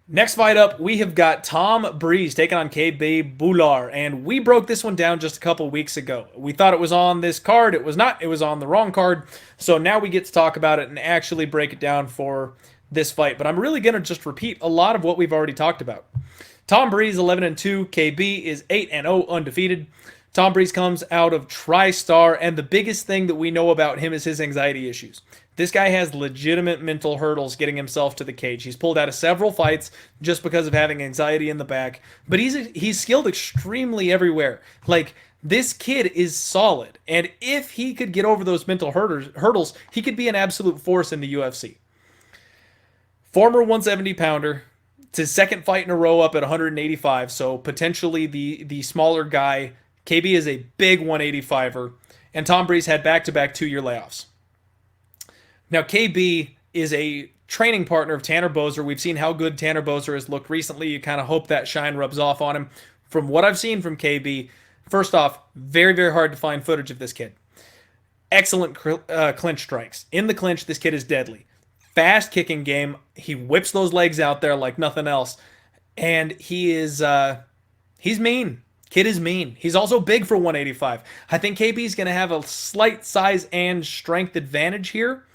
Next fight up, we have got Tom Breese taking on KB Bhullar, and we broke this one down just a couple weeks ago. We thought it was on this card. It was not. It was on the wrong card. So now we get to talk about it and actually break it down for this fight. But I'm really going to just repeat a lot of what we've already talked about. Tom Breese 11-2, KB is 8-0 undefeated. Tom Breese comes out of TriStar, and the biggest thing that we know about him is his anxiety issues. This guy has legitimate mental hurdles getting himself to the cage. He's pulled out of several fights just because of having anxiety in the back, but he's skilled extremely everywhere. Like, this kid is solid, and if he could get over those mental hurdles, he could be an absolute force in the UFC. Former 170 pounder. It's his second fight in a row up at 185, so potentially the smaller guy. KB is a big 185er, and Tom Breese had back-to-back 2-year layoffs. Now, KB is a training partner of Tanner Boser. We've seen how good Tanner Boser has looked recently. You kind of hope that shine rubs off on him. From what I've seen from KB, first off, very, very hard to find footage of this kid. Excellent clinch strikes. In the clinch, this kid is deadly. Fast kicking game. He whips those legs out there like nothing else. And he's mean. Kid is mean. He's also big for 185. I think KB is going to have a slight size and strength advantage here.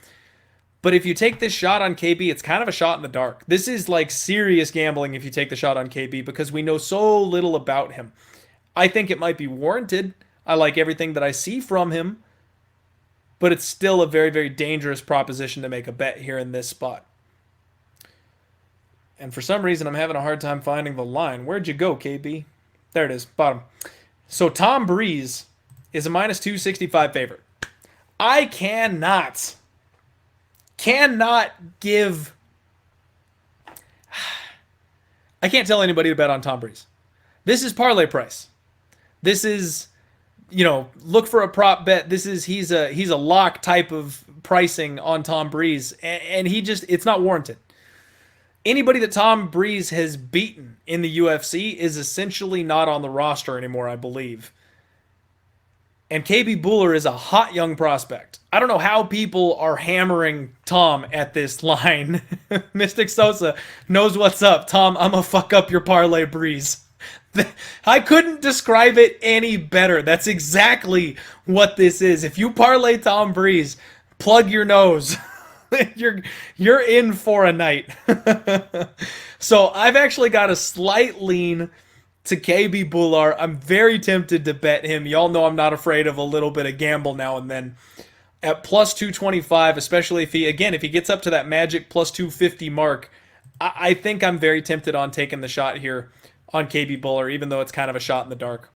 But if you take this shot on KB, it's kind of a shot in the dark. This is like serious gambling if you take the shot on KB because we know so little about him. I think it might be warranted. I like everything that I see from him, but it's still a very, very dangerous proposition to make a bet here in this spot. And for some reason, I'm having a hard time finding the line. Where'd you go, KB? There it is, bottom. So Tom Breese is a minus 265 favorite. I cannot give. I can't tell anybody to bet on Tom Breese. This is parlay price. This is, look for a prop bet. He's a lock type of pricing on Tom Breese, and it's not warranted. Anybody that Tom Breese has beaten in the UFC is essentially not on the roster anymore, I believe. And KB Bhullar is a hot young prospect. I don't know how people are hammering Tom at this line. Mystic Sosa knows what's up. Tom, I'm going to fuck up your parlay Breeze. I couldn't describe it any better. That's exactly what this is. If you parlay Tom Breese, plug your nose. you're in for a night. So I've actually got a slight lean to KB Bhullar. I'm very tempted to bet him. Y'all know I'm not afraid of a little bit of gamble now and then. At plus 225, especially if he gets up to that magic plus 250 mark, I think I'm very tempted on taking the shot here on KB Bhullar, even though it's kind of a shot in the dark.